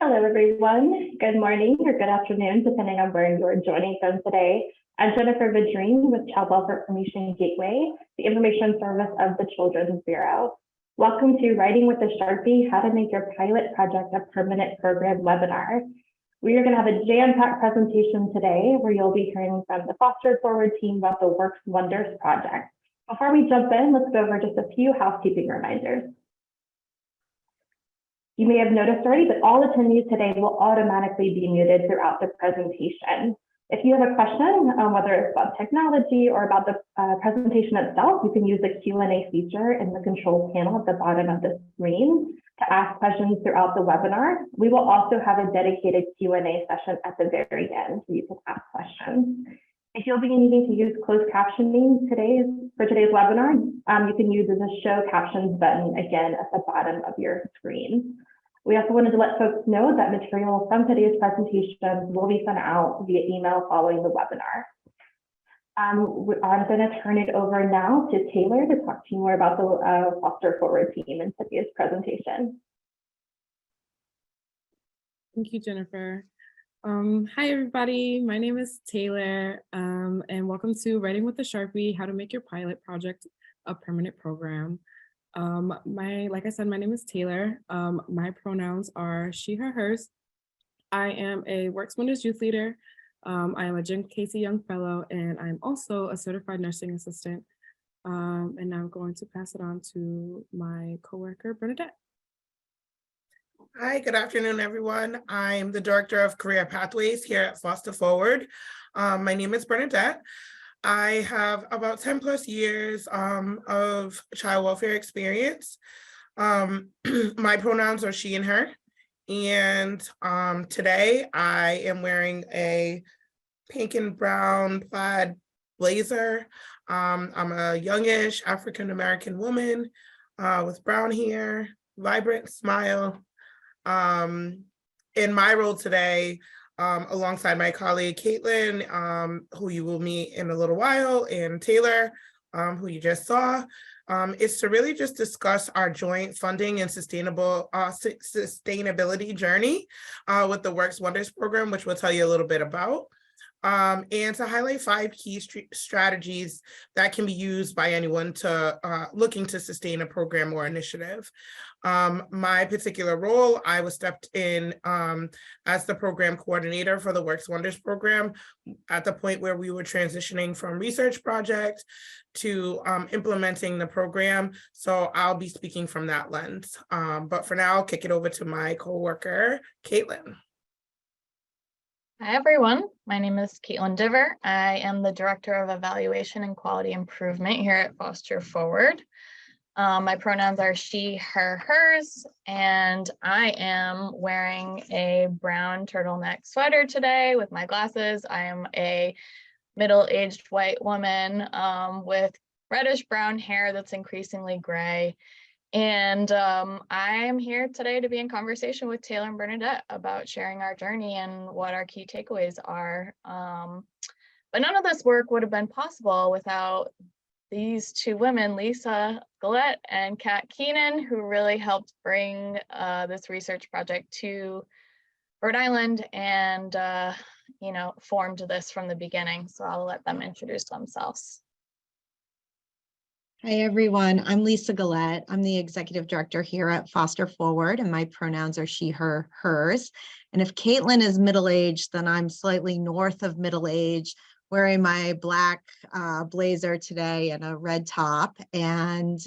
Hello, everyone. Good morning or good afternoon, depending on where you're joining from today. I'm Jennifer Vidrine with Child Welfare Information Gateway, the information service of the Children's Bureau. Welcome to Writing with a Sharpie, How to Make Your Pilot Project a Permanent Program webinar. We are going to have a jam-packed presentation today where you'll be hearing from the Foster Forward team about the Works Wonders project. Before we jump in, let's go over just a few housekeeping reminders. You may have noticed already that all attendees today will automatically be muted throughout the presentation. If you have a question, whether it's about technology or about the presentation itself, you can use the Q&A feature in the control panel at the bottom of the screen to ask questions throughout the webinar. We will also have a dedicated Q&A session at the very end so you can ask questions. If you'll be needing to use closed captioning for today's webinar, you can use the show captions button again at the bottom of your screen. We also wanted to let folks know that material from today's presentation will be sent out via email following the webinar. I'm going to turn it over now to Taylor to talk to you more about the Foster Forward team in today's presentation. Thank you, Jennifer. Hi, everybody. My name is Taylor, and welcome to Writing with a Sharpie, How to Make Your Pilot Project a Permanent Program. Like I said, my name is Taylor. My pronouns are she, her, hers. I am a Works Wonders youth leader. I am a Jim Casey Young Fellow, and I'm also a certified nursing assistant. And now I'm going to pass it on to my coworker, Bernadette. Hi, good afternoon, everyone. I'm the Director of Career Pathways here at Foster Forward. My name is Bernadette. I have about 10 plus years of child welfare experience. My pronouns are she and her. And today I am wearing a pink and brown plaid blazer. I'm a youngish African-American woman with brown hair, vibrant smile. In my role today, alongside my colleague Caitlin, who you will meet in a little while, and Taylor, who you just saw, is to really just discuss our joint funding and sustainability journey with the Works Wonders program, which we'll tell you a little bit about. And to highlight 5 key strategies that can be used by anyone to looking to sustain a program or initiative. My particular role, I was stepped in as the program coordinator for the Works Wonders program at the point where we were transitioning from research project to implementing the program. So I'll be speaking from that lens. But for now, I'll kick it over to my coworker, Caitlin. Hi, everyone. My name is Caitlin Diver. I am the Director of Evaluation and Quality Improvement here at Foster Forward. My pronouns are she, her, hers, and I am wearing a brown turtleneck sweater today with my glasses. I am a middle-aged white woman with reddish brown hair that's increasingly gray. And I'm here today to be in conversation with Taylor and Bernadette about sharing our journey and what our key takeaways are. But none of this work would have been possible without these 2 women, Lisa Gillette and Kat Keenan, who really helped bring this research project to Rhode Island and formed this from the beginning. So I'll let them introduce themselves. Hi, everyone. I'm Lisa Gillette. I'm the Executive Director here at Foster Forward, and my pronouns are she, her, hers. And if Caitlin is middle-aged, then I'm slightly north of middle-age, wearing my black blazer today and a red top. And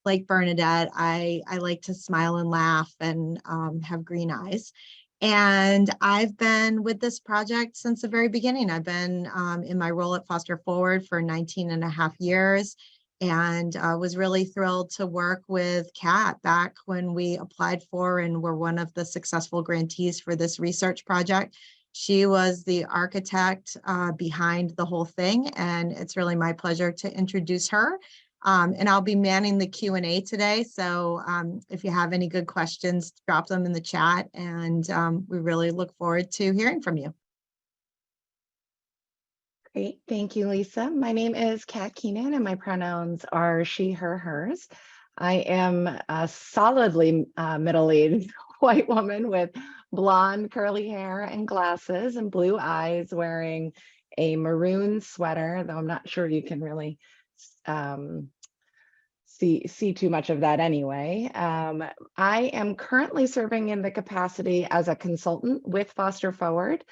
like Bernadette, I like to smile and laugh and have green eyes. And I've been with this project since the very beginning. I've been in my role at Foster Forward for 19 and a half years. And was really thrilled to work with Kat back when we applied for and were one of the successful grantees for this research project. She was the architect behind the whole thing, and it's really my pleasure to introduce her. And I'll be manning the Q&A today, so if you have any good questions, drop them in the chat, and we really look forward to hearing from you. Great, thank you, Lisa. My name is Kat Keenan and my pronouns are she, her, hers. I am a solidly middle-aged white woman with blonde curly hair and glasses and blue eyes, wearing a maroon sweater, though I'm not sure you can really see too much of that anyway. I am currently serving in the capacity as a consultant with Foster Forward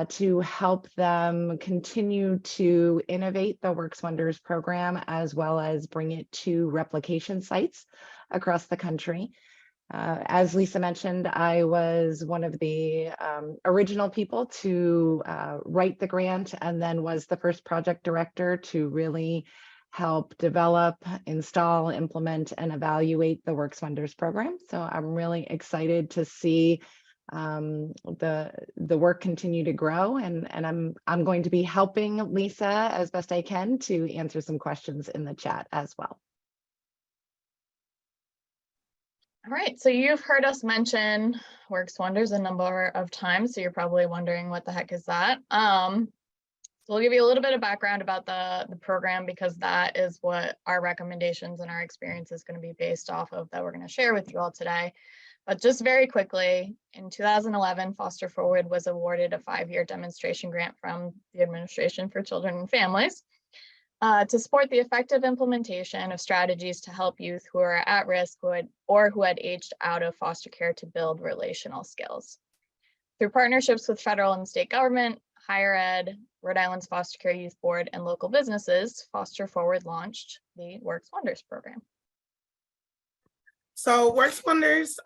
to help them continue to innovate the Works Wonders program, as well as bring it to replication sites across the country. As Lisa mentioned, I was one of the original people to write the grant, and then was the first project director to really help develop, install, implement, and evaluate the Works Wonders program. So I'm really excited to see the work continue to grow, and I'm going to be helping Lisa as best I can to answer some questions in the chat as well. All right, so you've heard us mention Works Wonders a number of times, so you're probably wondering what the heck is that. So we'll give you a little bit of background about the program, because that is what our recommendations and our experience is going to be based off of, that we're going to share with you all today. But just very quickly, in 2011, Foster Forward was awarded a 5-year demonstration grant from the Administration for Children and Families to support the effective implementation of strategies to help youth who are at risk who had aged out of foster care to build relational skills. Through partnerships with federal and state government, higher ed, Rhode Island's Foster Care Youth Board, and local businesses, Foster Forward launched the Works Wonders program. So Works Wonders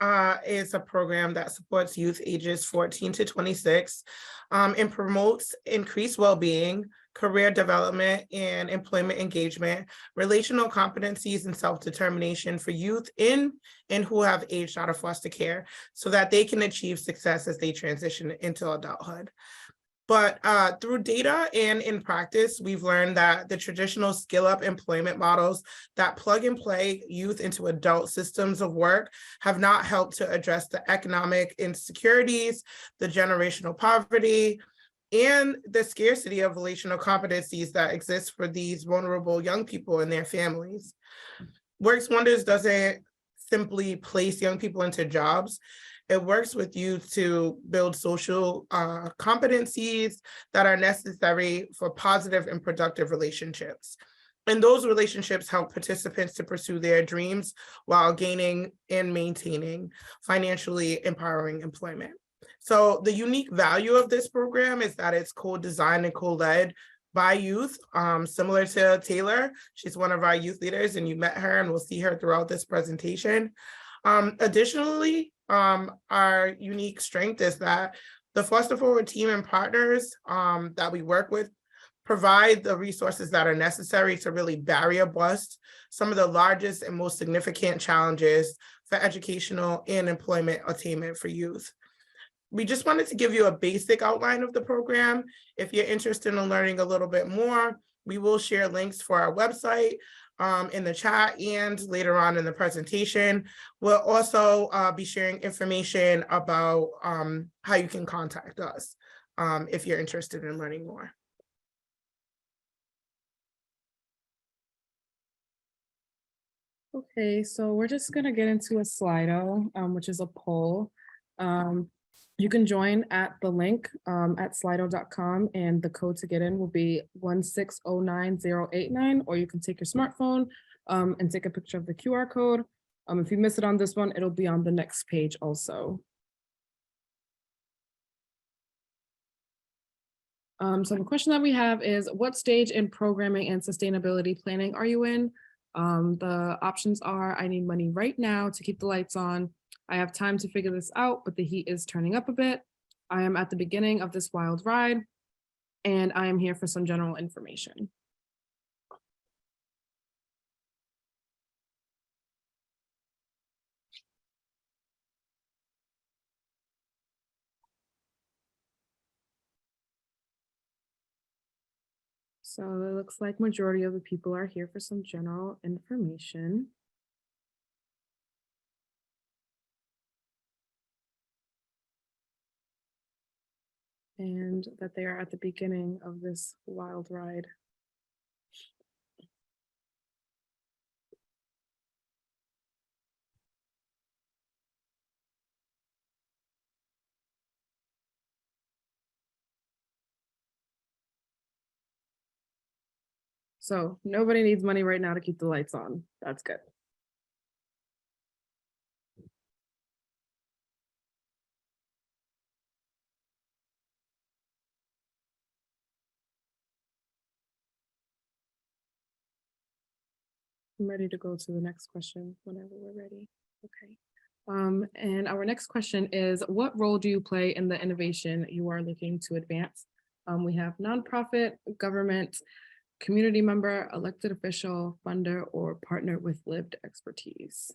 is a program that supports youth ages 14 to 26 and promotes increased well-being, career development, and employment engagement, relational competencies, and self-determination for youth in and who have aged out of foster care, so that they can achieve success as they transition into adulthood. But through data and in practice, we've learned that the traditional skill-up employment models that plug and play youth into adult systems of work have not helped to address the economic insecurities, the generational poverty, and the scarcity of relational competencies that exist for these vulnerable young people and their families. Works Wonders doesn't simply place young people into jobs. It works with youth to build social competencies that are necessary for positive and productive relationships. And those relationships help participants to pursue their dreams while gaining and maintaining financially empowering employment. So the unique value of this program is that it's co-designed and co-led by youth, similar to Taylor. She's one of our youth leaders, and you met her, and we'll see her throughout this presentation. Additionally, our unique strength is that the Foster Forward team and partners that we work with provide the resources that are necessary to really barrier bust some of the largest and most significant challenges for educational and employment attainment for youth. We just wanted to give you a basic outline of the program. If you're interested in learning a little bit more, we will share links for our website in the chat and later on in the presentation. We'll also be sharing information about how you can contact us if you're interested in learning more. Okay, so we're just gonna get into a Slido, which is a poll. You can join at the link at slido.com, and the code to get in will be 1609089, or you can take your smartphone and take a picture of the QR code. If you miss it on this one, it'll be on the next page also. So the question that we have is, what stage in programming and sustainability planning are you in? The options are, I need money right now to keep the lights on. I have time to figure this out, but the heat is turning up a bit. I am at the beginning of this wild ride, and I am here for some general information. So it looks like majority of the people are here for some general information. And that they are at the beginning of this wild ride. So nobody needs money right now to keep the lights on. That's good. I'm ready to go to the next question whenever we're ready. Okay. And our next question is, what role do you play in the innovation you are looking to advance? We have nonprofit, government, community member, elected official, funder, or partner with lived expertise.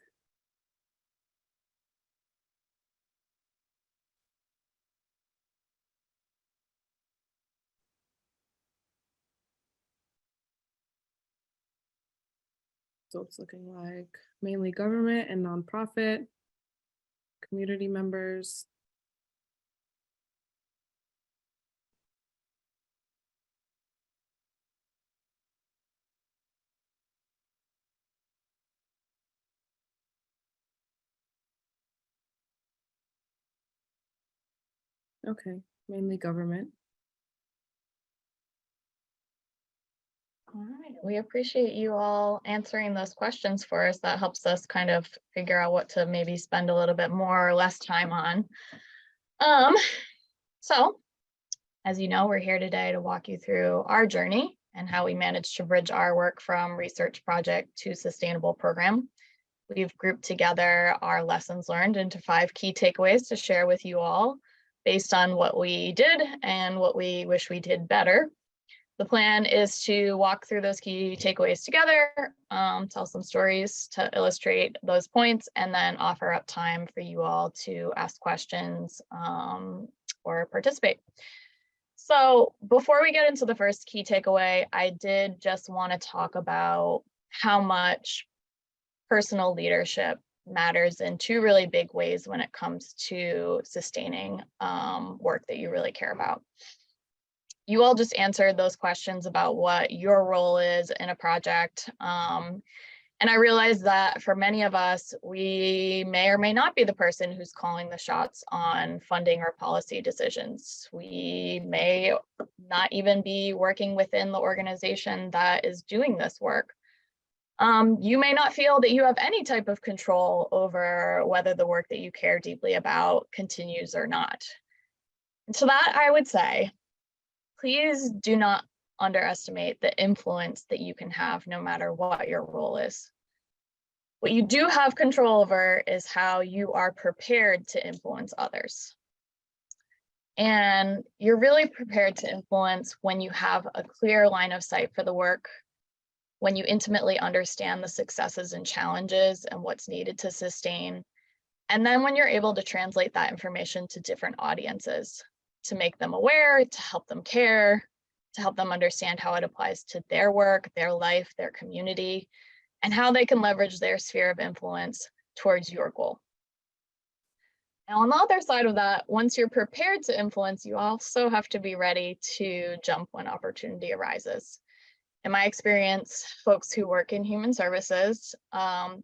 So it's looking like mainly government and nonprofit, community members. Okay, mainly government. All right, we appreciate you all answering those questions for us. That helps us kind of figure out what to maybe spend a little bit more or less time on. So as you know, we're here today to walk you through our journey and how we managed to bridge our work from research project to sustainable program. We've grouped together our lessons learned into 5 key takeaways to share with you all based on what we did and what we wish we did better. The plan is to walk through those key takeaways together, tell some stories to illustrate those points, and then offer up time for you all to ask questions or participate. So before we get into the first key takeaway, I did just want to talk about how much personal leadership matters in 2 really big ways when it comes to sustaining work that you really care about. You all just answered those questions about what your role is in a project. And I realize that for many of us, we may or may not be the person who's calling the shots on funding or policy decisions. We may not even be working within the organization that is doing this work. You may not feel that you have any type of control over whether the work that you care deeply about continues or not. And to that, I would say, please do not underestimate the influence that you can have no matter what your role is. What you do have control over is how you are prepared to influence others. And you're really prepared to influence when you have a clear line of sight for the work, when you intimately understand the successes and challenges and what's needed to sustain, and then when you're able to translate that information to different audiences, to make them aware, to help them care, to help them understand how it applies to their work, their life, their community, and how they can leverage their sphere of influence towards your goal. Now, on the other side of that, once you're prepared to influence, you also have to be ready to jump when opportunity arises. In my experience, folks who work in human services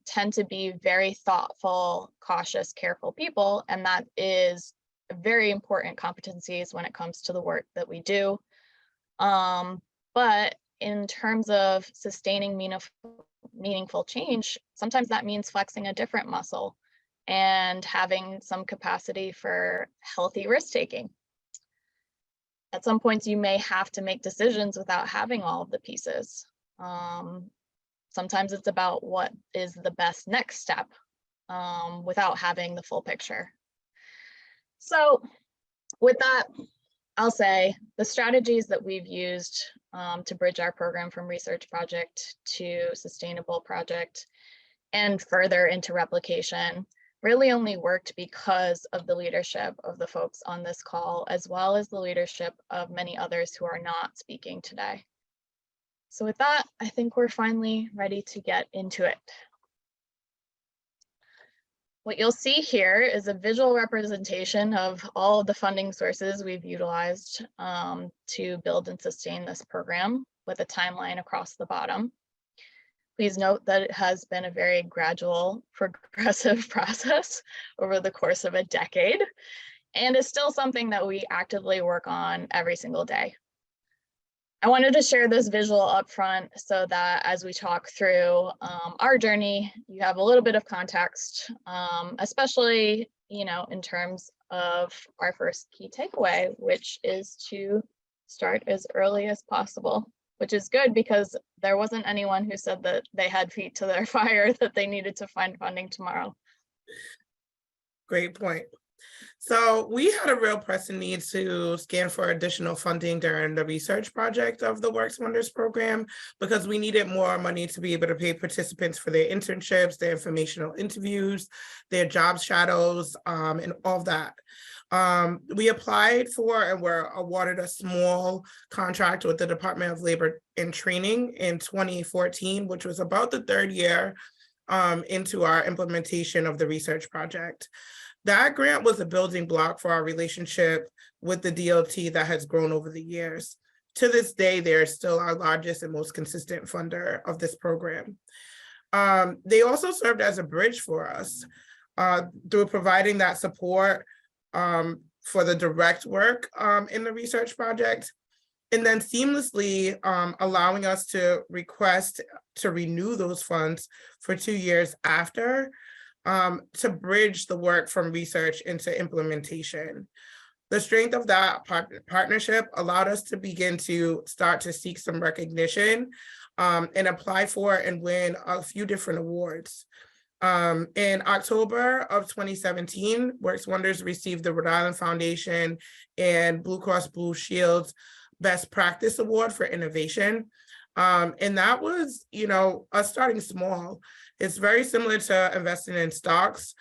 tend to be very thoughtful, cautious, careful people, and that is very important competencies when it comes to the work that we do. But in terms of sustaining meaningful change, sometimes that means flexing a different muscle and having some capacity for healthy risk-taking. At some points, you may have to make decisions without having all of the pieces. Sometimes it's about what is the best next step without having the full picture. So with that, I'll say the strategies that we've used to bridge our program from research project to sustainable project and further into replication really only worked because of the leadership of the folks on this call, as well as the leadership of many others who are not speaking today. So with that, I think we're finally ready to get into it. What you'll see here is a visual representation of all of the funding sources we've utilized to build and sustain this program with a timeline across the bottom. Please note that it has been a very gradual, progressive process over the course of a decade, and is still something that we actively work on every single day. I wanted to share this visual up front so that as we talk through our journey, you have a little bit of context, especially, you know, in terms of our first key takeaway, which is to start as early as possible, which is good because there wasn't anyone who said that they had feet to their fire that they needed to find funding tomorrow. Great point. So we had a real pressing need to scan for additional funding during the research project of the Works Wonders program because we needed more money to be able to pay participants for their internships, their informational interviews, their job shadows, and all of that. We applied for and were awarded a small contract with the Department of Labor and Training in 2014, which was about the third year into our implementation of the research project. That grant was a building block for our relationship with the DLT that has grown over the years. To this day, they're still our largest and most consistent funder of this program. They also served as a bridge for us through providing that support for the direct work in the research project, and then seamlessly allowing us to request to renew those funds for 2 years after, to bridge the work from research into implementation. The strength of that partnership allowed us to begin to start to seek some recognition and apply for and win a few different awards. In October of 2017, Works Wonders received the Rhode Island Foundation and Blue Cross Blue Shield's Best Practice Award for Innovation. And that was, you know, us starting small. It's very similar to investing in stocks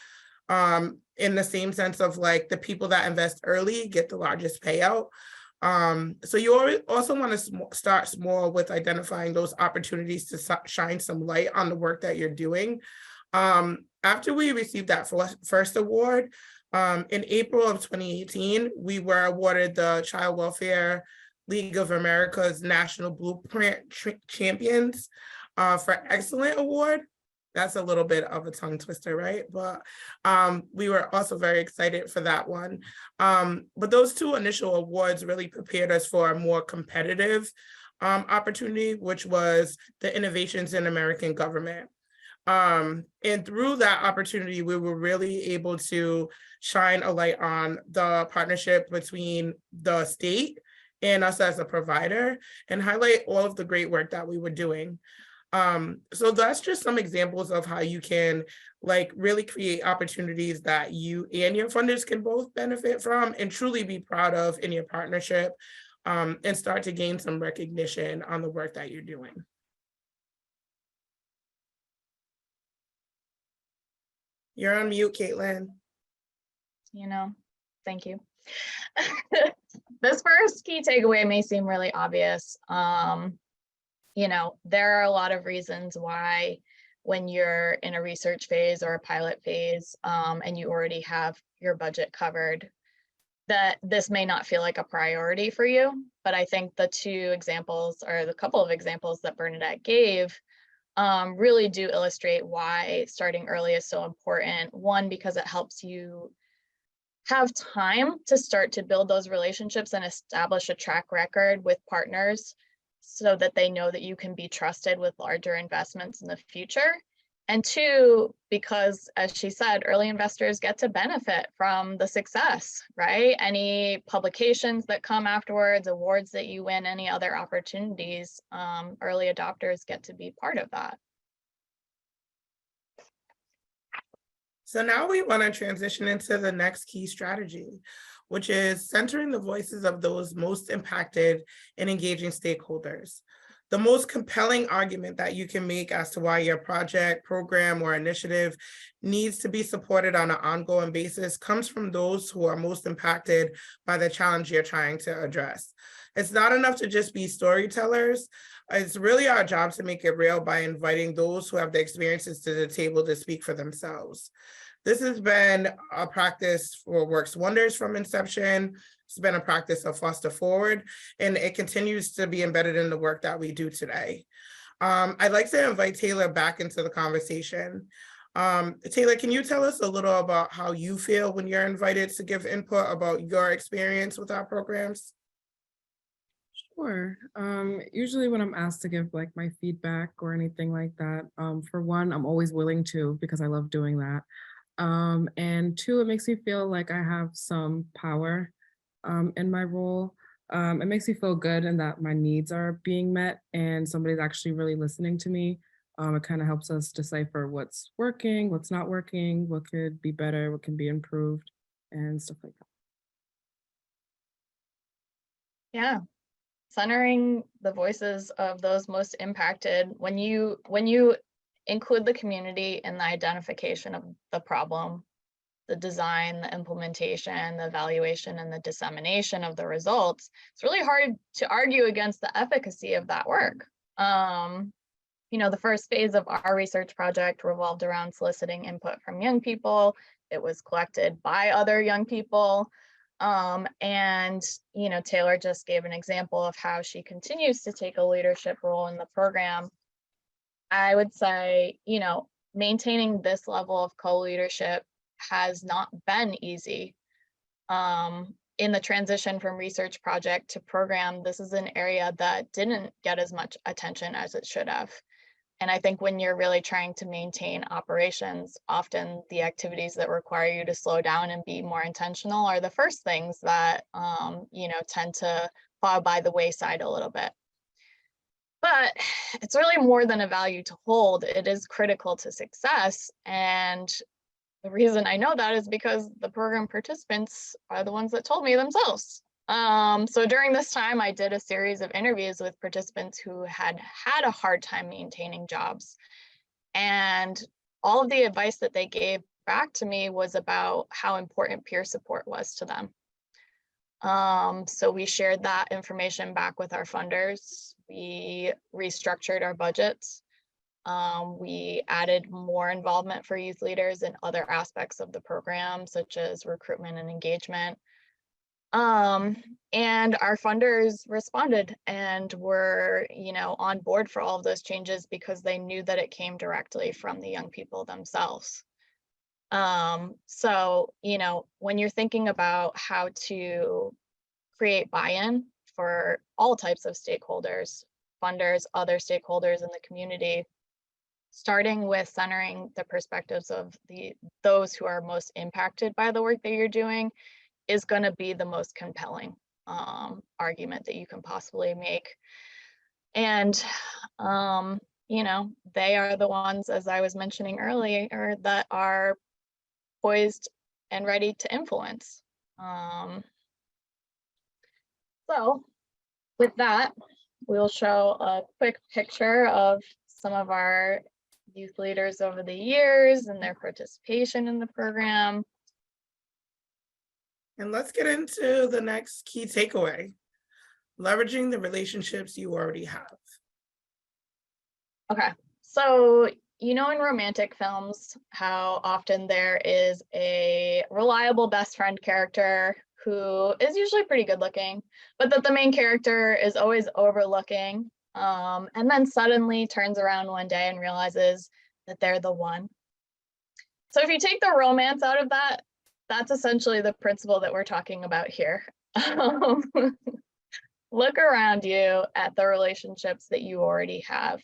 in the same sense of like the people that invest early get the largest payout. So you also want to start small with identifying those opportunities to shine some light on the work that you're doing. After we received that first award, in April of 2018, we were awarded the Child Welfare League of America's National Blueprint Champions for Excellent Award. That's a little bit of a tongue twister, right? But we were also very excited for that one. But those two initial awards really prepared us for a more competitive opportunity, which was the Innovations in American Government. And through that opportunity, we were really able to shine a light on the partnership between the state and us as a provider and highlight all of the great work that we were doing. So that's just some examples of how you can like really create opportunities that you and your funders can both benefit from and truly be proud of in your partnership, and start to gain some recognition on the work that you're doing. You're on mute, Caitlin. You know, thank you. This first key takeaway may seem really obvious. You know, there are a lot of reasons why when you're in a research phase or a pilot phase, and you already have your budget covered, that this may not feel like a priority for you. But I think the two examples or the couple of examples that Bernadette gave really do illustrate why starting early is so important. One, because it helps you have time to start to build those relationships and establish a track record with partners so that they know that you can be trusted with larger investments in the future. And two, because as she said, early investors get to benefit from the success, right? Any publications that come afterwards, awards that you win, any other opportunities, early adopters get to be part of that. So now we want to transition into the next key strategy, which is centering the voices of those most impacted and engaging stakeholders. The most compelling argument that you can make as to why your project, program, or initiative needs to be supported on an ongoing basis comes from those who are most impacted by the challenge you're trying to address. It's not enough to just be storytellers. It's really our job to make it real by inviting those who have the experiences to the table to speak for themselves. This has been a practice for Works Wonders from inception. It's been a practice of Foster Forward, and it continues to be embedded in the work that we do today. I'd like to invite Taylor back into the conversation. Taylor, can you tell us a little about how you feel when you're invited to give input about your experience with our programs? Sure. Usually when I'm asked to give like my feedback or anything like that, for one, I'm always willing to because I love doing that. And two, it makes me feel like I have some power in my role. It makes me feel good and that my needs are being met and somebody's actually really listening to me. It kind of helps us decipher what's working, what's not working, what could be better, what can be improved, and stuff like that. Yeah. Centering the voices of those most impacted, when you include the community in the identification of the problem, the design, the implementation, the evaluation, and the dissemination of the results, it's really hard to argue against the efficacy of that work. The first phase of our research project revolved around soliciting input from young people. It was collected by other young people. And Taylor just gave an example of how she continues to take a leadership role in the program. I would say, maintaining this level of co-leadership has not been easy. In the transition from research project to program, this is an area that didn't get as much attention as it should have. And I think when you're really trying to maintain operations, often the activities that require you to slow down and be more intentional are the first things that, tend to fall by the wayside a little bit. But it's really more than a value to hold. It is critical to success. And the reason I know that is because the program participants are the ones that told me themselves. So during this time, I did a series of interviews with participants who had had a hard time maintaining jobs. And all of the advice that they gave back to me was about how important peer support was to them. So we shared that information back with our funders. We restructured our budgets. We added more involvement for youth leaders in other aspects of the program, such as recruitment and engagement. And our funders responded and were, on board for all of those changes because they knew that it came directly from the young people themselves. So, when you're thinking about how to create buy-in for all types of stakeholders, funders, other stakeholders in the community, starting with centering the perspectives of those who are most impacted by the work that you're doing is going to be the most compelling argument that you can possibly make. And, they are the ones, as I was mentioning earlier, that are poised and ready to influence. So with that, we'll show a quick picture of some of our youth leaders over the years and their participation in the program. And let's get into the next key takeaway, leveraging the relationships you already have. Okay, so in romantic films, how often there is a reliable best friend character who is usually pretty good looking, but that the main character is always overlooking, and then suddenly turns around one day and realizes that they're the one. So if you take the romance out of that, that's essentially the principle that we're talking about here. Look around you at the relationships that you already have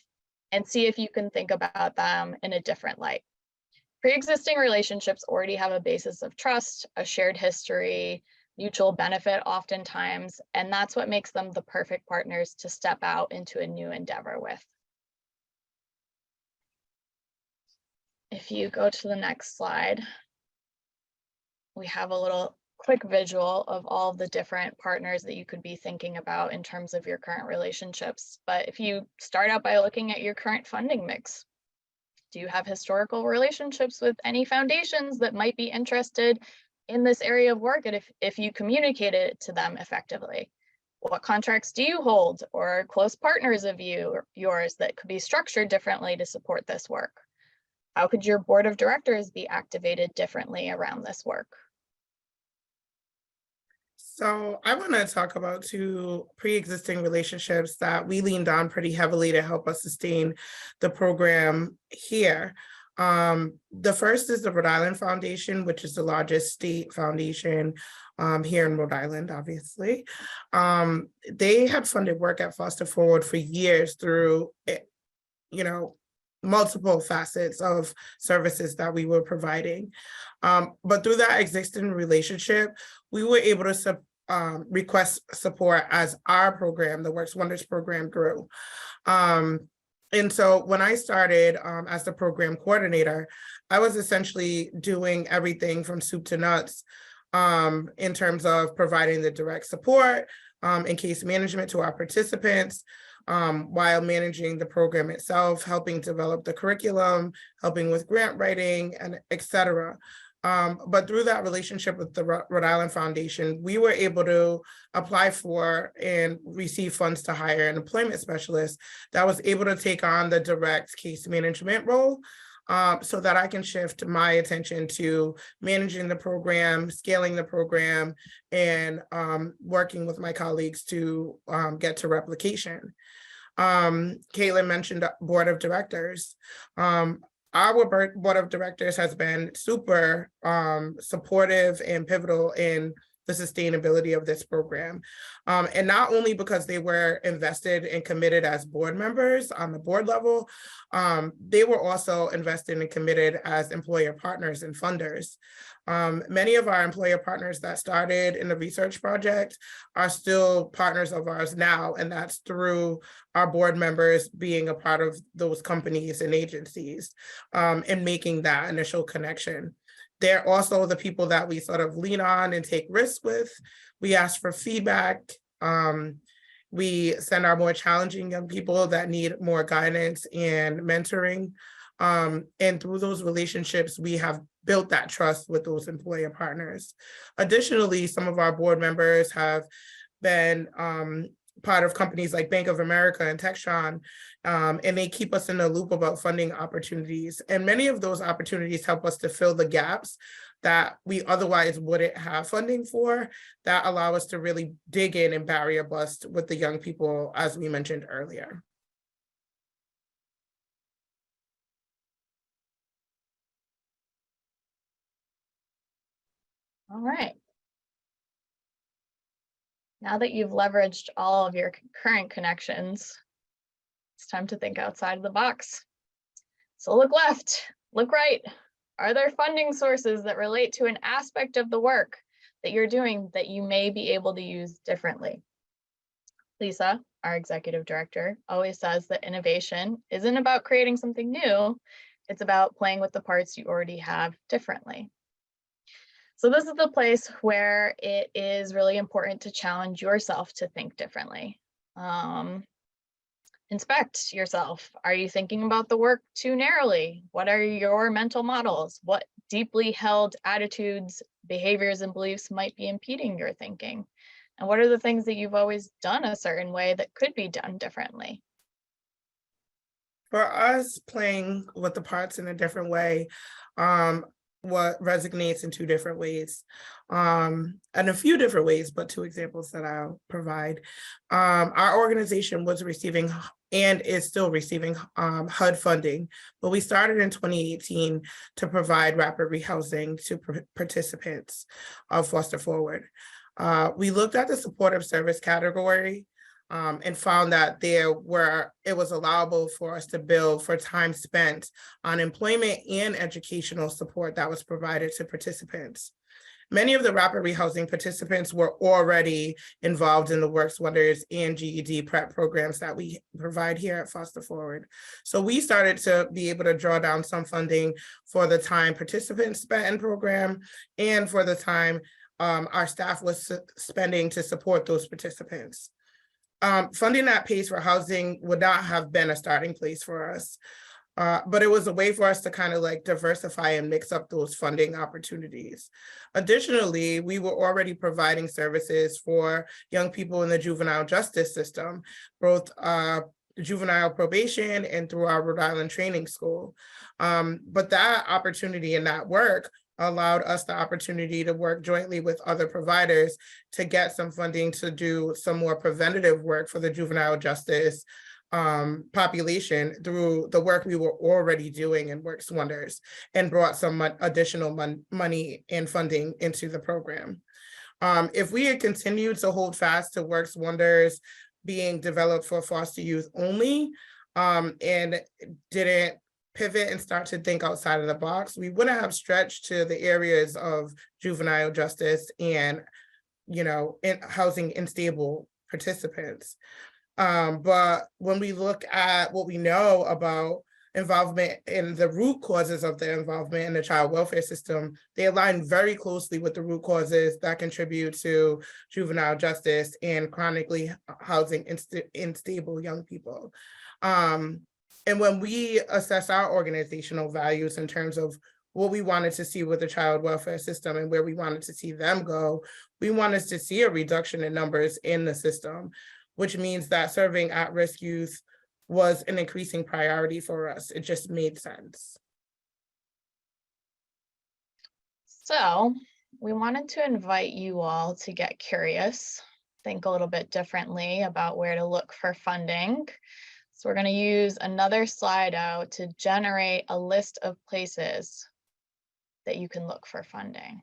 and see if you can think about them in a different light. Pre-existing relationships already have a basis of trust, a shared history, mutual benefit oftentimes, and that's what makes them the perfect partners to step out into a new endeavor with. If you go to the next slide, we have a little quick visual of all the different partners that you could be thinking about in terms of your current relationships. But if you start out by looking at your current funding mix, do you have historical relationships with any foundations that might be interested in this area of work? And if you communicate it to them effectively, what contracts do you hold or close partners of yours that could be structured differently to support this work? How could your board of directors be activated differently around this work? So I want to talk about two pre-existing relationships that we leaned on pretty heavily to help us sustain the program here. The first is the Rhode Island Foundation, which is the largest state foundation here in Rhode Island, obviously. They had funded work at Foster Forward for years through, multiple facets of services that we were providing. But through that existing relationship, we were able to request support as our program, the Works Wonders program, grew. And so when I started as the program coordinator, I was essentially doing everything from soup to nuts in terms of providing the direct support and case management to our participants, while managing the program itself, helping develop the curriculum, helping with grant writing, and et cetera. But through that relationship with the Rhode Island Foundation, we were able to apply for and receive funds to hire an employment specialist that was able to take on the direct case management role, so that I can shift my attention to managing the program, scaling the program, and working with my colleagues to get to replication. Caitlin mentioned board of directors. Our board of directors has been super supportive and pivotal in the sustainability of this program. And not only because they were invested and committed as board members on the board level, they were also invested and committed as employer partners and funders. Many of our employer partners that started in the research project are still partners of ours now, and that's through our board members being a part of those companies and agencies and making that initial connection. They're also the people that we sort of lean on and take risks with. We ask for feedback. We send our more challenging young people that need more guidance and mentoring. And through those relationships, we have built that trust with those employer partners. Additionally, some of our board members have been part of companies like Bank of America and Textron, and they keep us in the loop about funding opportunities. And many of those opportunities help us to fill the gaps that we otherwise wouldn't have funding for, that allow us to really dig in and barrier bust with the young people, as we mentioned earlier. All right. Now that you've leveraged all of your current connections, it's time to think outside of the box. So look left, look right. Are there funding sources that relate to an aspect of the work that you're doing that you may be able to use differently? Lisa, our executive director, always says that innovation isn't about creating something new, it's about playing with the parts you already have differently. So this is the place where it is really important to challenge yourself to think differently. Inspect yourself. Are you thinking about the work too narrowly? What are your mental models? What deeply held attitudes, behaviors, and beliefs might be impeding your thinking? And what are the things that you've always done a certain way that could be done differently? For us, playing with the parts in a different way, what resonates in two different ways, and a few different ways, but two examples that I'll provide. Our organization was receiving and is still receiving HUD funding, but we started in 2018 to provide rapid rehousing to participants of Foster Forward. We looked at the supportive service category and found that it was allowable for us to bill for time spent on employment and educational support that was provided to participants. Many of the rapid rehousing participants were already involved in the Works Wonders and GED prep programs that we provide here at Foster Forward. So we started to be able to draw down some funding for the time participants spent in program and for the time our staff was spending to support those participants. Funding that pays for housing would not have been a starting place for us, but it was a way for us to kind of like diversify and mix up those funding opportunities. Additionally, we were already providing services for young people in the juvenile justice system, both juvenile probation and through our Rhode Island training school. But that opportunity and that work allowed us the opportunity to work jointly with other providers to get some funding to do some more preventative work for the juvenile justice population through the work we were already doing in Works Wonders, and brought some additional money and funding into the program. If we had continued to hold fast to Works Wonders being developed for foster youth only, and didn't pivot and start to think outside of the box, we wouldn't have stretched to the areas of juvenile justice and, in housing unstable participants. But when we look at what we know about involvement in the root causes of the involvement in the child welfare system, they align very closely with the root causes that contribute to juvenile justice and chronically housing unstable young people. And when we assess our organizational values in terms of what we wanted to see with the child welfare system and where we wanted to see them go, we wanted to see a reduction in numbers in the system, which means that serving at-risk youth was an increasing priority for us. It just made sense. So we wanted to invite you all to get curious, think a little bit differently about where to look for funding. So we're going to use another slide out to generate a list of places that you can look for funding.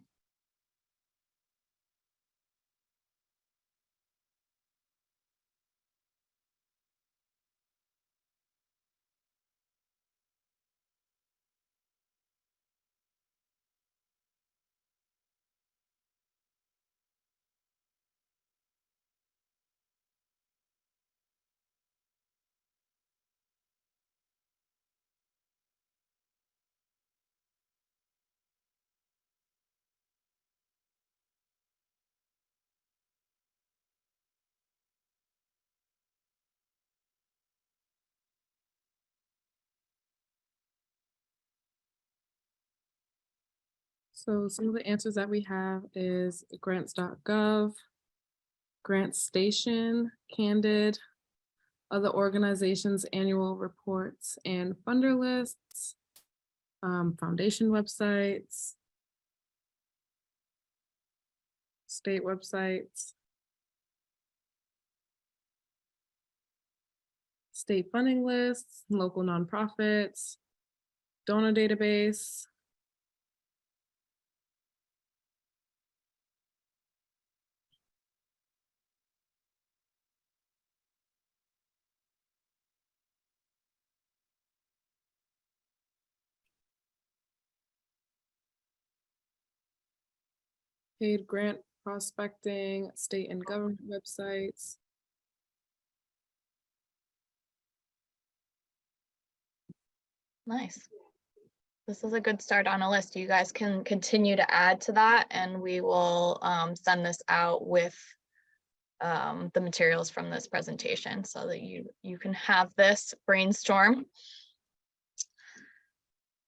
So some of the answers that we have is grants.gov, GrantStation, Candid, other organizations' annual reports and funder lists, foundation websites, state websites, state funding lists, local nonprofits, donor database, paid grant prospecting, state and government websites. Nice. This is a good start on a list. You guys can continue to add to that, and we will send this out with the materials from this presentation so that you can have this brainstorm.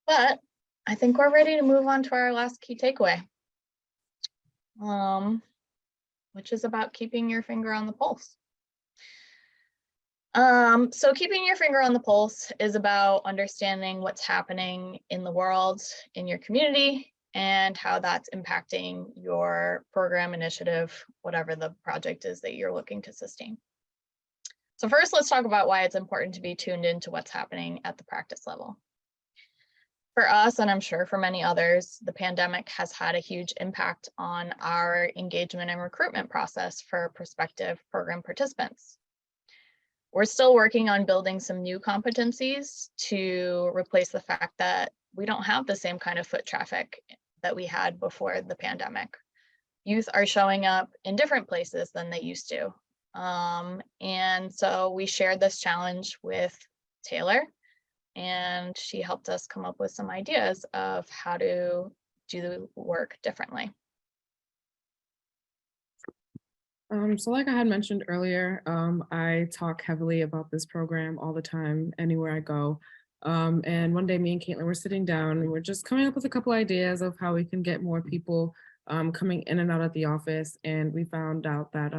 But I think we're ready to move on to our last key takeaway, which is about keeping your finger on the pulse. So keeping your finger on the pulse is about understanding what's happening in the world, in your community, and how that's impacting your program, initiative, whatever the project is that you're looking to sustain. So first, let's talk about why it's important to be tuned into what's happening at the practice level. For us, and I'm sure for many others, the pandemic has had a huge impact on our engagement and recruitment process for prospective program participants. We're still working on building some new competencies to replace the fact that we don't have the same kind of foot traffic that we had before the pandemic. Youth are showing up in different places than they used to. And so we shared this challenge with Taylor, and she helped us come up with some ideas of how to do the work differently. So like I had mentioned earlier, I talk heavily about this program all the time, anywhere I go. And one day me and Caitlin were sitting down and we're just coming up with a couple ideas of how we can get more people coming in and out of the office. And we found out that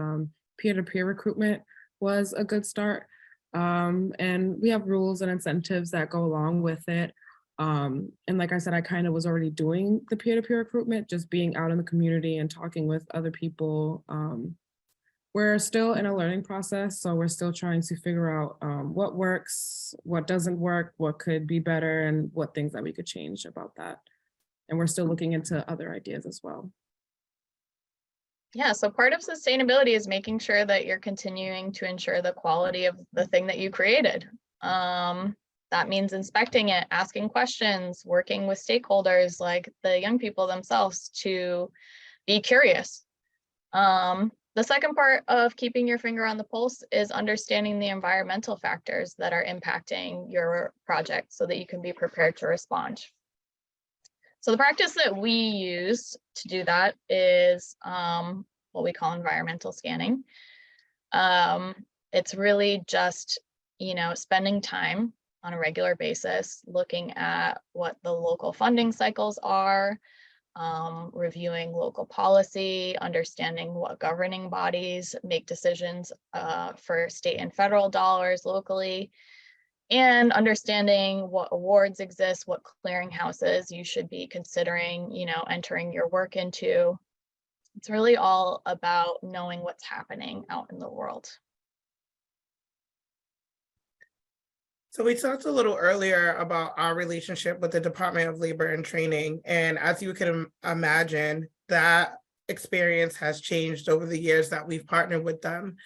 peer-to-peer recruitment was a good start. And we have rules and incentives that go along with it. And like I said, I kind of was already doing the peer-to-peer recruitment, just being out in the community and talking with other people We're still in a learning process, so we're still trying to figure out what works, what doesn't work, what could be better, and what things that we could change about that. And we're still looking into other ideas as well. Yeah, so part of sustainability is making sure that you're continuing to ensure the quality of the thing that you created. That means inspecting it, asking questions, working with stakeholders like the young people themselves to be curious. The second part of keeping your finger on the pulse is understanding the environmental factors that are impacting your project so that you can be prepared to respond. So the practice that we use to do that is what we call environmental scanning. It's really just, spending time on a regular basis, looking at what the local funding cycles are, reviewing local policy, understanding what governing bodies make decisions for state and federal dollars locally, and understanding what awards exist, what clearinghouses you should be considering, entering your work into. It's really all about knowing what's happening out in the world. So we talked a little earlier about our relationship with the Department of Labor and Training. And as you can imagine, that experience has changed over the years that we've partnered with them.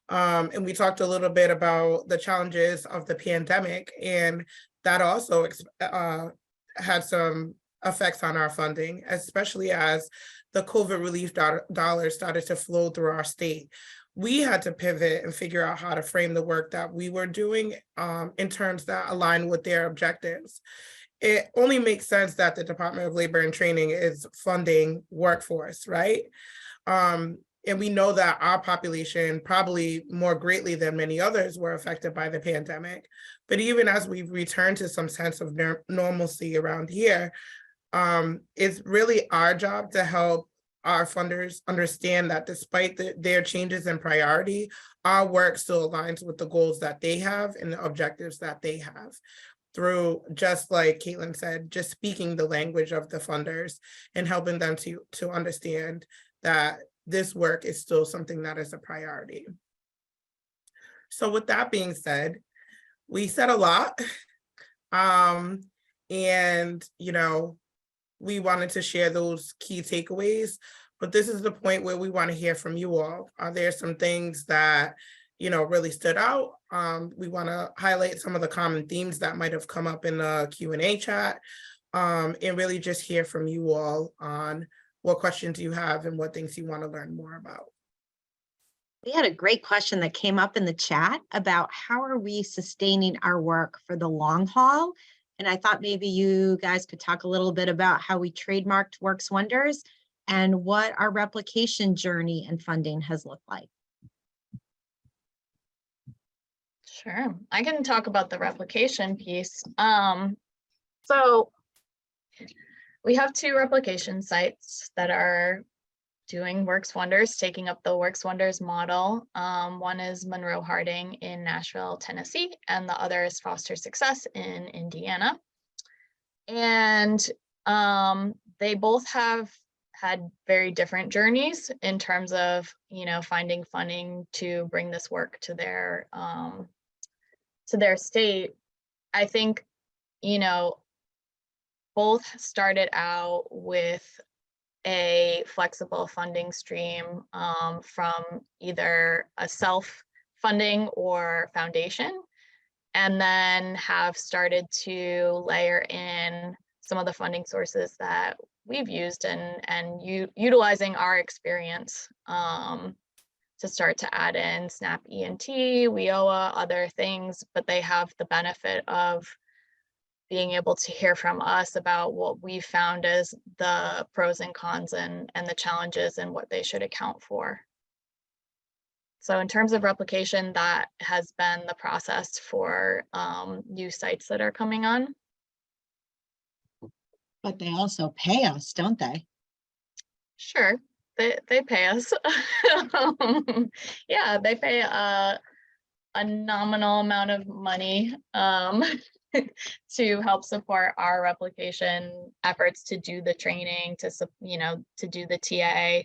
And we talked a little bit about the challenges of the pandemic, and that also had some effects on our funding, especially as the COVID relief dollars started to flow through our state. We had to pivot and figure out how to frame the work that we were doing in terms that align with their objectives. It only makes sense that the Department of Labor and Training is funding workforce, right? And we know that our population, probably more greatly than many others, were affected by the pandemic. But even as we've returned to some sense of normalcy around here, it's really our job to help our funders understand that despite their changes in priority, our work still aligns with the goals that they have and the objectives that they have, through, just like Caitlin said, just speaking the language of the funders and helping them to understand that this work is still something that is a priority. So with that being said, we said a lot, and we wanted to share those key takeaways, but this is the point where we want to hear from you all. Are there some things that really stood out? We want to highlight some of the common themes that might have come up in the Q&A chat, and really just hear from you all on what questions you have and what things you want to learn more about. We had a great question that came up in the chat about how are we sustaining our work for the long haul? And I thought maybe you guys could talk a little bit about how we trademarked Works Wonders and what our replication journey and funding has looked like. Sure, I can talk about the replication piece. So we have 2 replication sites that are doing Works Wonders, taking up the Works Wonders model. One is Monroe Harding in Nashville, Tennessee, and the other is Foster Success in Indiana. And they both have had very different journeys in terms of, finding funding to bring this work to their state. I think, both started out with a flexible funding stream from either a self-funding or foundation, and then have started to layer in some of the funding sources that we've used and utilizing our experience to start to add in SNAP ENT, WIOA, other things, but they have the benefit of being able to hear from us about what we found as the pros and cons and the challenges and what they should account for. So in terms of replication, that has been the process for new sites that are coming on. But they also pay us, don't they? Sure, they pay us. Yeah, they pay a nominal amount of money to help support our replication efforts, to do the training, to do the TA,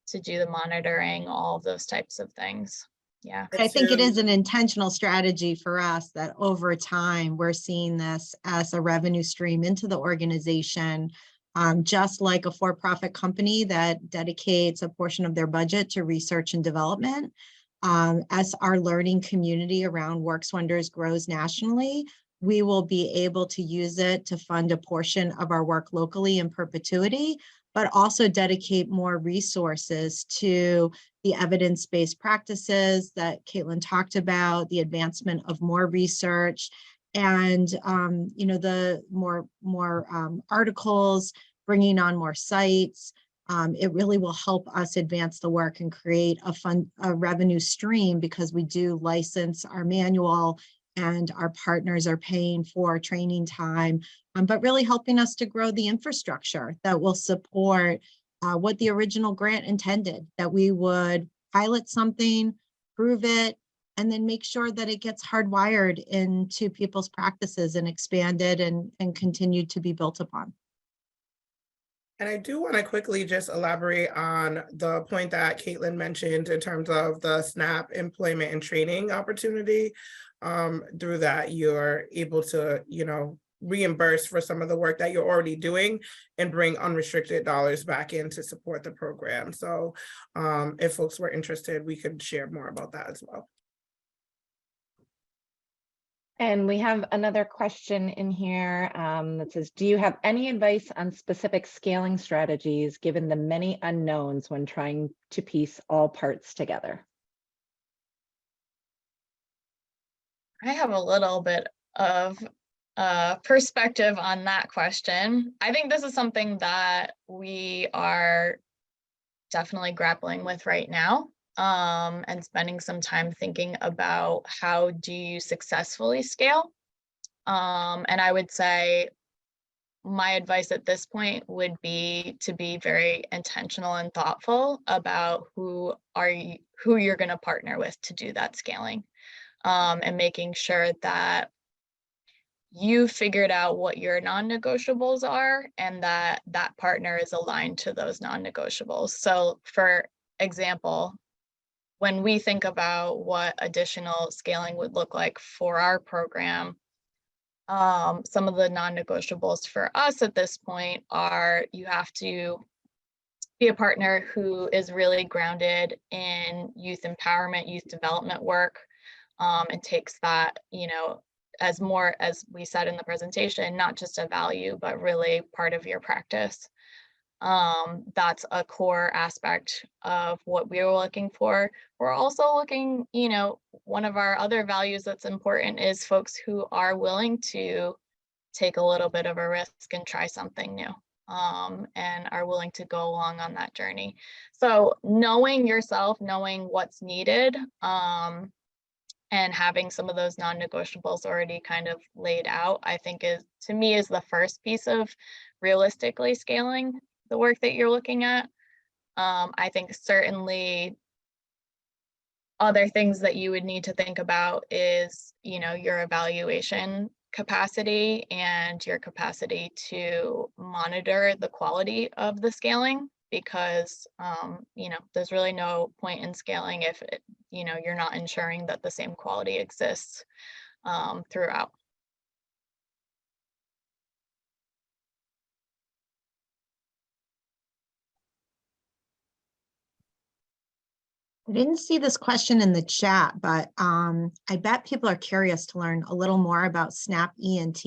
to do the monitoring, all of those types of things. Yeah. I think it is an intentional strategy for us that over time, we're seeing this as a revenue stream into the organization, just like a for-profit company that dedicates a portion of their budget to research and development. As our learning community around WorksWonders grows nationally, we will be able to use it to fund a portion of our work locally in perpetuity, but also dedicate more resources to the evidence-based practices that Caitlin talked about, the advancement of more research, and the more articles, bringing on more sites. It really will help us advance the work and create a revenue stream, because we do license our manual and our partners are paying for training time, but really helping us to grow the infrastructure that will support what the original grant intended, that we would pilot something, prove it, and then make sure that it gets hardwired into people's practices and expanded and continued to be built upon. And I do want to quickly just elaborate on the point that Caitlin mentioned in terms of the SNAP employment and training opportunity. Through that, you're able to, reimburse for some of the work that you're already doing and bring unrestricted dollars back in to support the program. So if folks were interested, we could share more about that as well. And we have another question in here that says, do you have any advice on specific scaling strategies given the many unknowns when trying to piece all parts together? I have a little bit of perspective on that question. I think this is something that we are definitely grappling with right now, and spending some time thinking about how do you successfully scale. And I would say my advice at this point would be to be very intentional and thoughtful about who you're going to partner with to do that scaling, and making sure that you figured out what your non-negotiables are and that that partner is aligned to those non-negotiables. So for example, when we think about what additional scaling would look like for our program, some of the non-negotiables for us at this point are you have to be a partner who is really grounded in youth empowerment, youth development work, and takes that, as more, as we said in the presentation, not just a value, but really part of your practice. That's a core aspect of what we were looking for. We're also looking, one of our other values that's important is folks who are willing to take a little bit of a risk and try something new, and are willing to go along on that journey. So knowing yourself, knowing what's needed, and having some of those non-negotiables already kind of laid out, I think to me is the first piece of realistically scaling the work that you're looking at. I think certainly other things that you would need to think about is, your evaluation capacity and your capacity to monitor the quality of the scaling, because there's really no point in scaling if you're not ensuring that the same quality exists throughout. I didn't see this question in the chat, but I bet people are curious to learn a little more about SNAP ENT.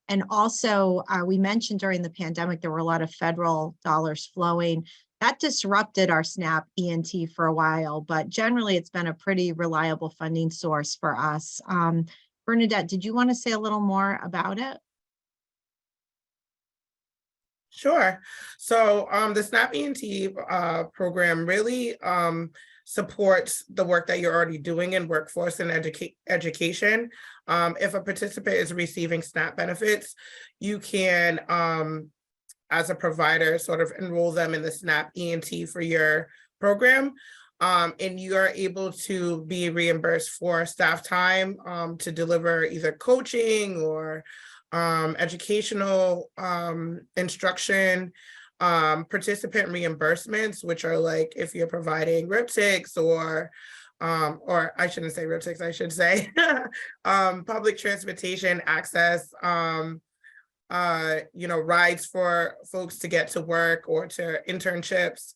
And also, we mentioned during the pandemic, there were a lot of federal dollars flowing. That disrupted our SNAP ENT for a while, but generally it's been a pretty reliable funding source for us. Bernadette, did you want to say a little more about it? Sure. So the SNAP ENT program really supports the work that you're already doing in workforce and education. If a participant is receiving SNAP benefits, you can, as a provider, sort of enroll them in the SNAP ENT for your program. And you are able to be reimbursed for staff time to deliver either coaching or educational instruction participant reimbursements, which are like if you're providing riptics or I shouldn't say riptics, I should say public transportation access, you know, rides for folks to get to work or to internships,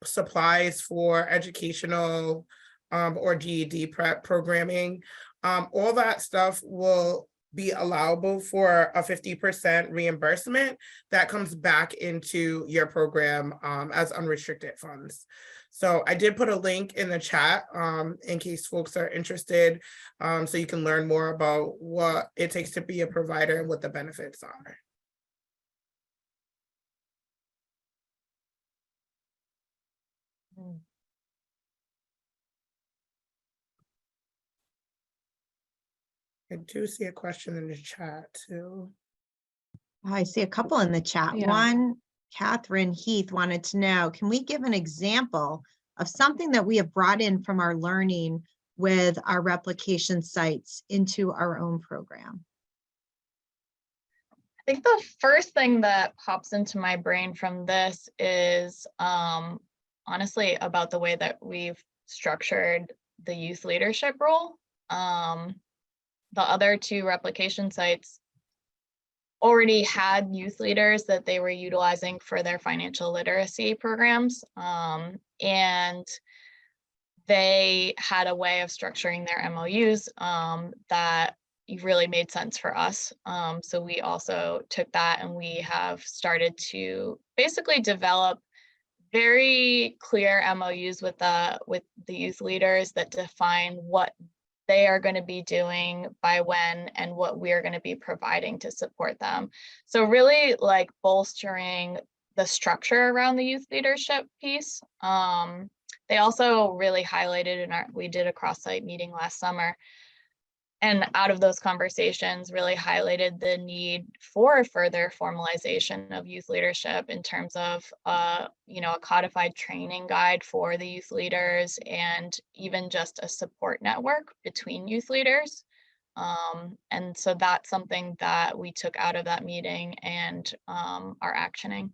supplies for educational or GED prep programming. All that stuff will be allowable for a 50% reimbursement that comes back into your program as unrestricted funds. So I did put a link in the chat in case folks are interested, so you can learn more about what it takes to be a provider and what the benefits are. I do see a question in the chat too. I see a couple in the chat. Yeah. One, Catherine Heath wanted to know, can we give an example of something that we have brought in from our learning with our replication sites into our own program? I think the first thing that pops into my brain from this is honestly about the way that we've structured the youth leadership role. The other two replication sites already had youth leaders that they were utilizing for their financial literacy programs. And they had a way of structuring their MOUs that really made sense for us. So we also took that and we have started to basically develop very clear MOUs with the youth leaders that define what they are going to be doing by when and what we're going to be providing to support them. So really like bolstering the structure around the youth leadership piece. They also really highlighted we did a cross-site meeting last summer, and out of those conversations really highlighted the need for further formalization of youth leadership in terms of you know, a codified training guide for the youth leaders and even just a support network between youth leaders. And so that's something that we took out of that meeting and are actioning.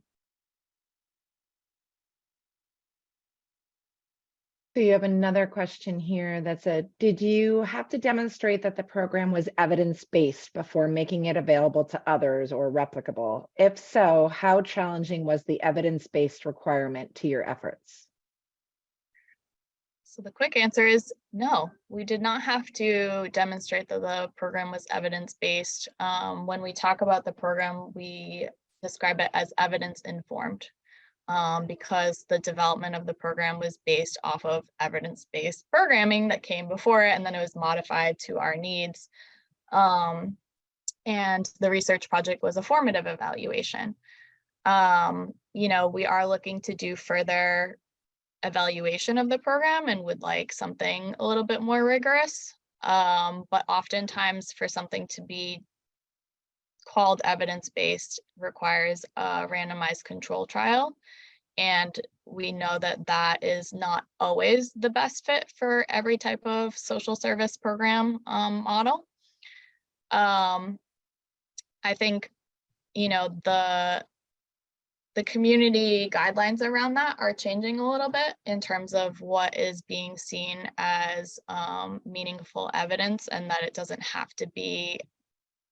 So you have another question here that said, did you have to demonstrate that the program was evidence-based before making it available to others or replicable? If so, how challenging was the evidence-based requirement to your efforts? So the quick answer is no, we did not have to demonstrate that the program was evidence-based. When we talk about the program, we describe it as evidence-informed. Because the development of the program was based off of evidence-based programming that came before it, and then it was modified to our needs. And the research project was a formative evaluation. You know, we are looking to do further evaluation of the program and would like something a little bit more rigorous. But oftentimes for something to be called evidence-based requires a randomized control trial. And we know that that is not always the best fit for every type of social service program model. I think, you know, the community guidelines around that are changing a little bit in terms of what is being seen as meaningful evidence, and that it doesn't have to be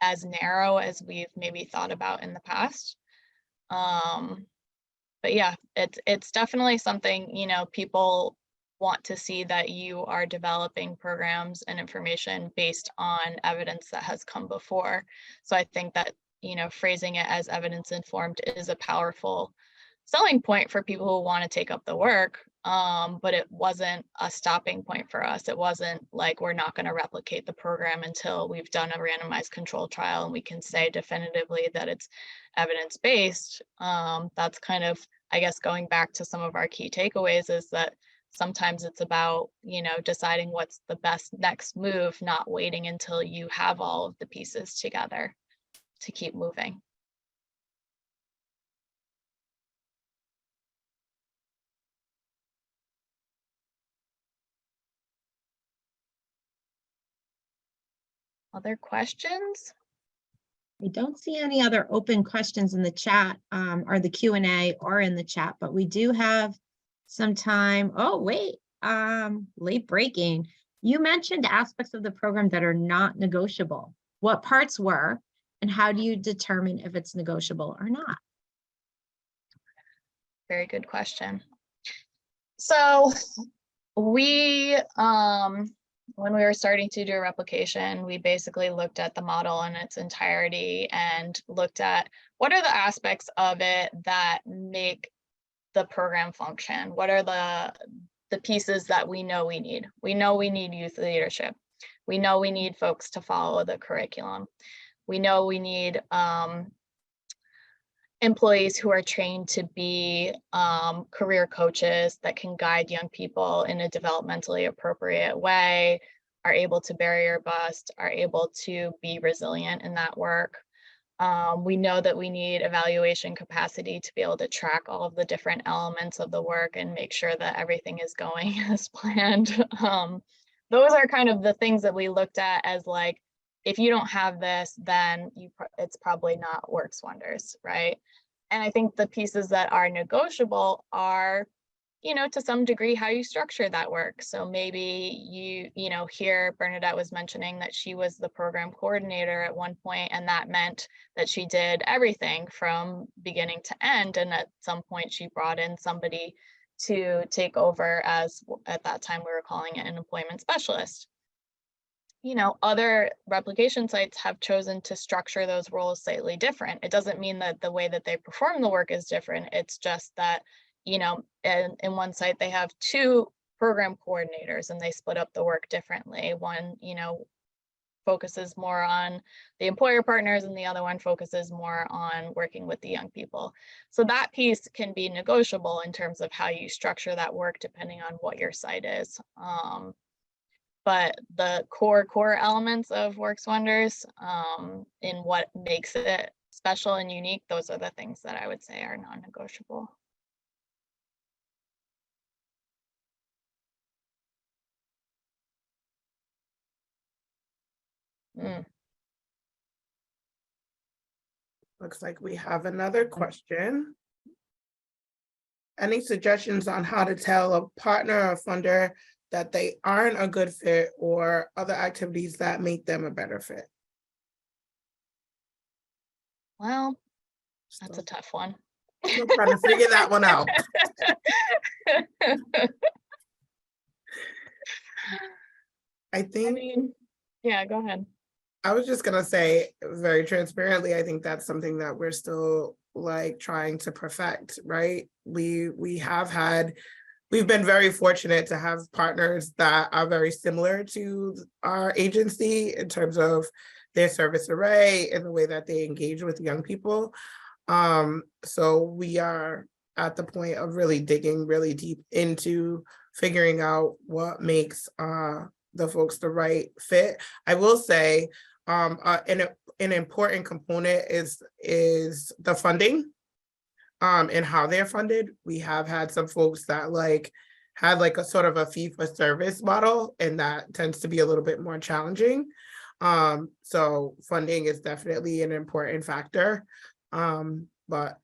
as narrow as we've maybe thought about in the past. But yeah, it's definitely something, you know, people want to see that you are developing programs and information based on evidence that has come before. So I think that, you know, phrasing it as evidence informed is a powerful selling point for people who want to take up the work. But it wasn't a stopping point for us. It wasn't like we're not going to replicate the program until we've done a randomized control trial and we can say definitively that it's evidence-based. That's kind of, I guess, going back to some of our key takeaways is that sometimes it's about, you know, deciding what's the best next move, not waiting until you have all of the pieces together to keep moving. Other questions? I don't see any other open questions in the chat or the Q&A or in the chat, but we do have some time. Oh, wait, late breaking. You mentioned aspects of the program that are not negotiable. What parts were, and how do you determine if it's negotiable or not? Very good question. So we, when we were starting to do a replication, we basically looked at the model in its entirety and looked at what are the aspects of it that make the program function. What are the pieces that we know we need? We know we need youth leadership. We know we need folks to follow the curriculum. We know we need employees who are trained to be career coaches that can guide young people in a developmentally appropriate way, are able to barrier bust, are able to be resilient in that work. We know that we need evaluation capacity to be able to track all of the different elements of the work and make sure that everything is going as planned. Those are kind of the things that we looked at as like, if you don't have this, then it's probably not works wonders, right? And I think the pieces that are negotiable are, you know, to some degree, how you structure that work. So maybe you know, here Bernadette was mentioning that she was the program coordinator at one point, and that meant that she did everything from beginning to end. And at some point she brought in somebody to take over as, at that time we were calling it an employment specialist. You know, other replication sites have chosen to structure those roles slightly different. It doesn't mean that the way that they perform the work is different. It's just that, you know, in one site they have 2 program coordinators and they split up the work differently. One, you know, focuses more on the employer partners and the other one focuses more on working with the young people. So that piece can be negotiable in terms of how you structure that work depending on what your site is. But the core elements of Works Wonders, in what makes it special and unique, those are the things that I would say are non-negotiable. Looks like we have another question. Any suggestions on how to tell a partner or funder that they aren't a good fit, or other activities that make them a better fit? Well, that's a tough one. Still trying to figure that one out. I mean, yeah, go ahead. I was just gonna say very transparently, I think that's something that we're still like trying to perfect, right? We've been very fortunate to have partners that are very similar to our agency in terms of their service array and the way that they engage with young people. So we are at the point of really digging really deep into figuring out what makes the folks the right fit. I will say an important component is the funding. And how they're funded. We have had some folks that had a sort of a fee for service model, and that tends to be a little bit more challenging. So funding is definitely an important factor. But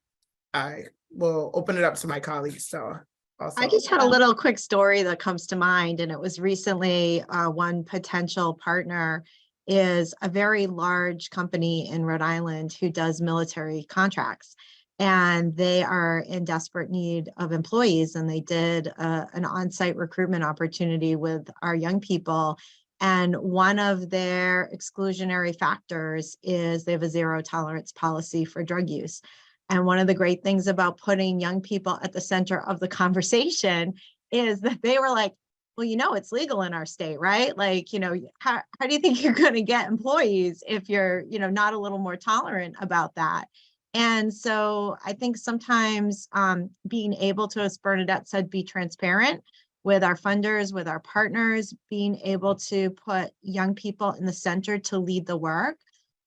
I will open it up to my colleagues. So also, I just had a little quick story that comes to mind, and it was recently one potential partner is a very large company in Rhode Island who does military contracts. And they are in desperate need of employees. And they did an on-site recruitment opportunity with our young people. And one of their exclusionary factors is they have a 0 tolerance policy for drug use. And one of the great things about putting young people at the center of the conversation is that they were like, well, you know, it's legal in our state, right? Like, you know, how do you think you're going to get employees if you're, you know, not a little more tolerant about that? And so I think sometimes being able to, as Bernadette said, be transparent with our funders, with our partners, being able to put young people in the center to lead the work.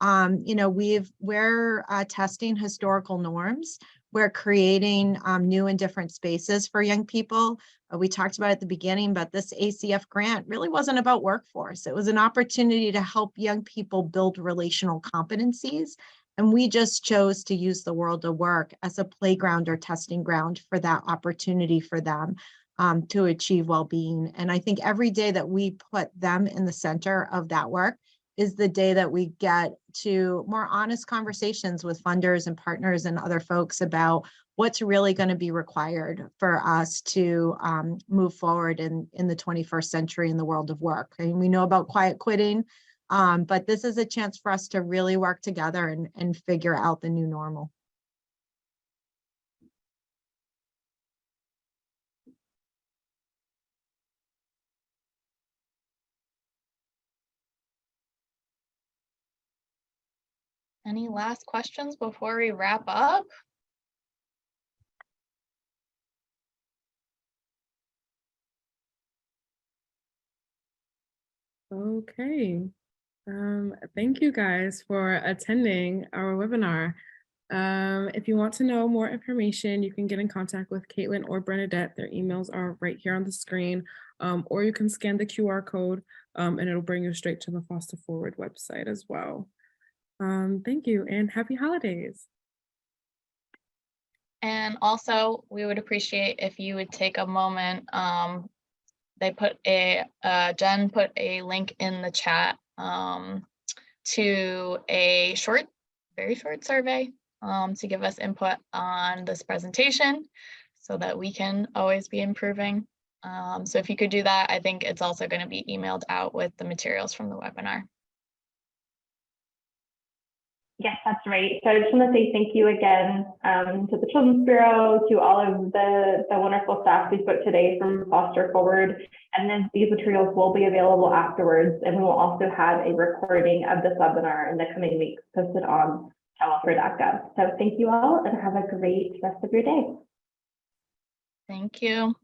You know, we're testing historical norms. We're creating new and different spaces for young people. We talked about at the beginning, but this ACF grant really wasn't about workforce. It was an opportunity to help young people build relational competencies. And we just chose to use the world of work as a playground or testing ground for that opportunity for them to achieve well-being. And I think every day that we put them in the center of that work is the day that we get to more honest conversations with funders and partners and other folks about what's really going to be required for us to move forward in the 21st century in the world of work. And we know about quiet quitting, but this is a chance for us to really work together and figure out the new normal. Any last questions before we wrap up? Okay. Thank you guys for attending our webinar. If you want to know more information, you can get in contact with Caitlin or Bernadette. Their emails are right here on the screen, or you can scan the QR code and it'll bring you straight to the Foster Forward website as well. Thank you and happy holidays. And also, we would appreciate if you would take a moment. They put Jen put a link in the chat to a very short survey to give us input on this presentation so that we can always be improving. So if you could do that, I think it's also going to be emailed out with the materials from the webinar. Yes, that's right. So I just want to say thank you again to the Children's Bureau, to all of the wonderful staff we spoke today from Foster Forward. And then these materials will be available afterwards. And we will also have a recording of this webinar in the coming weeks posted on childwelfare.gov. So thank you all and have a great rest of your day. Thank you.